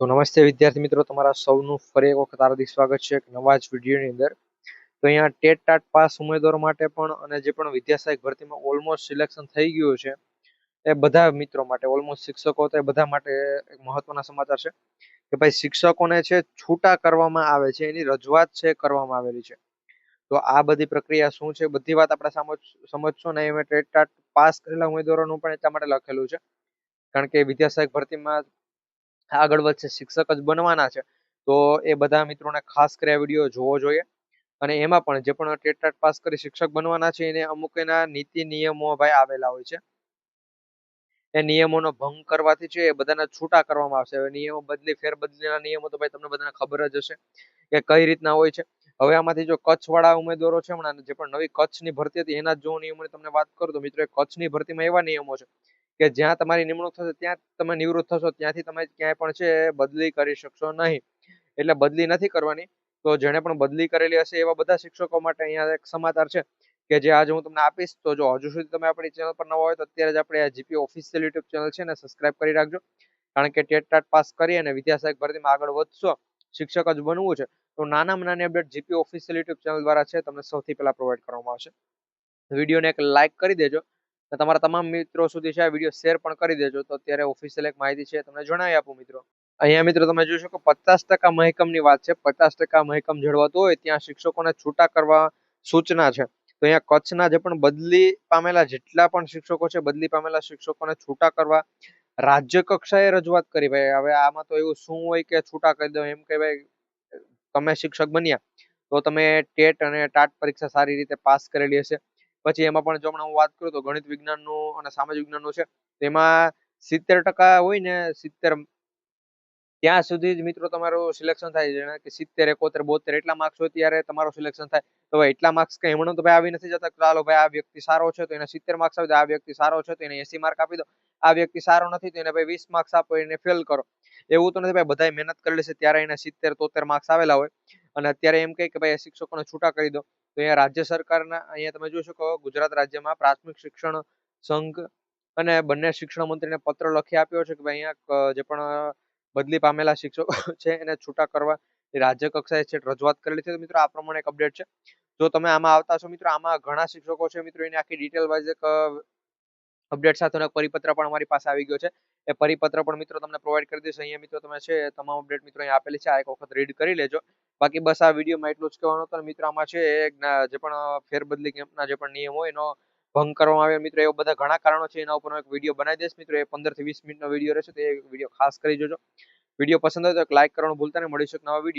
તો નમસ્તે વિદ્યાર્થી મિત્રો, તમારા સૌનું ફરી એક વખત હાર્દિક સ્વાગત છે એક નવા જ વિડીયોની અંદર. તો અહીંયા ટેટ ટાટ પાસ ઉમેદવારો માટે પણ અને જે પણ વિદ્યા સહાયક ભરતીમાં ઓલમોસ્ટ સિલેક્શન થઈ ગયું છે એ બધા મિત્રો માટે, ઓલમોસ્ટ શિક્ષકો તો એ બધા માટે એક મહત્વના સમાચાર છે કે ભાઈ શિક્ષકોને છે છૂટા કરવામાં આવે છે, એની રજૂઆત છે કરવામાં આવેલી છે. તો આ બધી પ્રક્રિયા શું છે, બધી વાત આપણે સમજશો ને. એમાં ટેટ ટાટ પાસ કરેલા ઉમેદવારોનું પણ એટલા માટે લખેલું છે કારણ કે વિદ્યા સહાયક ભરતીમાં આગળ વધશે, શિક્ષક જ બનવાના છે. તો એ બધા મિત્રોને ખાસ કરી આ વિડીયો જોવો જોઈએ. અને એમાં પણ જે પણ ટેટ ટાટ પાસ કરી શિક્ષક બનવાના છે એને અમુક એના નીતિ નિયમો ભાઈ આવેલા હોય છે. એ નિયમોનો ભંગ કરવાથી છે એ બધાને છૂટા કરવામાં આવશે. હવે નિયમો ફેરબદલીના નિયમો તો ભાઈ તમને બધાને ખબર જ હશે કે કઈ રીતના હોય છે. હવે આમાંથી જો કચ્છ વાળા ઉમેદવારો છે, હમણાં જે પણ નવી કચ્છની ભરતી હતી એના જો નિયમોની તમને વાત કરું તો મિત્રો, કચ્છની ભરતીમાં એવા નિયમો છે કે જ્યાં તમારી નિમણૂક થશે ત્યાં તમે નિવૃત્ત થશો, ત્યાંથી તમે ક્યાંય પણ છે બદલી કરી શકશો નહીં. એટલે બદલી નથી કરવાની. તો જેણે પણ બદલી કરેલી હશે એવા બધા શિક્ષકો માટે અહીંયા એક સમાચાર છે કે જે આજે હું તમને આપીશ. તો જો હજુ સુધી તમે આપણી ચેનલ પર નવા હોય તો અત્યારે જ આપણે જીપી ઓફિશિયલ યુટ્યુબ ચેનલ છે ને સબસ્ક્રાઇબ કરી રાખજો. કારણ કે ટેટ ટાટ પાસ કરી અને વિદ્યા સહાયક ભરતીમાં આગળ વધશો, શિક્ષક જ બનવું છે, તો નાનામાં નાની update GP official YouTube channel દ્વારા છે તમને સૌથી પહેલા પ્રોવાઈડ કરવામાં આવશે. વિડીયોને એક લાઈક કરી દેજો, તમારા તમામ મિત્રો સુધી છે આ વિડીયો શેર પણ કરી દેજો. તો અત્યારે ઓફિશિયલ એક માહિતી છે તમને જણાવી આપું મિત્રો. અહીંયા મિત્રો તમે જોઈ શકો 50% મહેકમની વાત છે. 50% મહેકમ જળવાતું હોય ત્યાં શિક્ષકોને છૂટા કરવા સૂચના છે. તો અહીંયા કચ્છના જે પણ બદલી પામેલા જેટલા પણ શિક્ષકો છે, બદલી પામેલા શિક્ષકોને છૂટા કરવા રાજ્ય કક્ષાએ રજૂઆત કરી. ભાઈ હવે આમાં તો એવું શું હોય કે છૂટા કરી દો? એમ કે ભાઈ તમે શિક્ષક બન્યા તો તમે ટેટ અને ટાટ પરીક્ષા સારી રીતે પાસ કરેલી હશે. પછી એમાં પણ જો હમણાં હું વાત કરું તો ગણિત વિજ્ઞાનનું અને સામાજિક વિજ્ઞાનનું છે, તેમાં 70% હોય ને, 70 ત્યાં સુધી જ મિત્રો તમારું સિલેક્શન થાય છે. કે 70, 71, 72 એટલા માર્ક્સ હોય ત્યારે તમારું સિલેક્શન થાય. તો એટલા માર્ક્સ કઈ હમણાં તો ભાઈ આવી નથી જતા. ચાલો ભાઈ આ વ્યક્તિ સારો છે તો એને 70 માર્ક્સ આપી દો, આ વ્યક્તિ સારો છે તો એને 80 માર્ક આપી દો, આ વ્યક્તિ સારો નથી તો એને ભાઈ 20 માર્ક્સ આપો, એને ફેલ કરો. એવું તો નથી ભાઈ, બધાએ મહેનત કરેલી છે ત્યારે એને 70, 73 માર્ક્સ આવેલા હોય. અને અત્યારે એમ કહે કે ભાઈ શિક્ષકોને છૂટા કરી દો. તો અહીંયા રાજ્ય સરકારના, અહીંયા તમે જોઈ શકો ગુજરાત રાજ્યમાં પ્રાથમિક શિક્ષણ સંઘ અને બંને શિક્ષણ મંત્રીને પત્ર લખી આપ્યો છે કે ભાઈ અહીંયા જે પણ બદલી પામેલા શિક્ષકો છે એને છૂટા કરવા રાજ્ય કક્ષાએ છે રજૂઆત કરેલી છે. મિત્રો આ પ્રમાણે એક અપડેટ છે. જો તમે આમાં આવતા છો મિત્રો, આમાં ઘણા શિક્ષકો છે મિત્રો, એની આખી ડિટેલ વાઇઝ એક અપડેટ સાથેનો પરિપત્ર પણ અમારી પાસે આવી ગયો છે. એ પરિપત્ર પણ મિત્રો તમને પ્રોવાઈડ કરી દઈશ. અહીંયા મિત્રો તમે છે તમામ અપડેટ મિત્રો અહીંયા આપેલી છે, આ એક વખત રીડ કરી લેજો. બાકી બસ આ વિડીયોમાં એટલું જ કહેવાનું હતું. મિત્રો આમાં છે જે પણ ફેરબદલી કેમ્પના જે પણ નિયમ હોય એનો ભંગ કરવામાં આવે મિત્રો, એવા બધા ઘણા કારણો છે. એના ઉપર એક વિડીયો બનાવી દઈશ મિત્રો. એ 15 થી 20 મિનિટનો વિડીયો રહેશે, તો એ વિડીયો ખાસ કરી જોજો. વિડીયો પસંદ હોય તો એક લાઈક કરવાનું ભૂલતા નહીં. મળીશું એક નવા વિડીયો.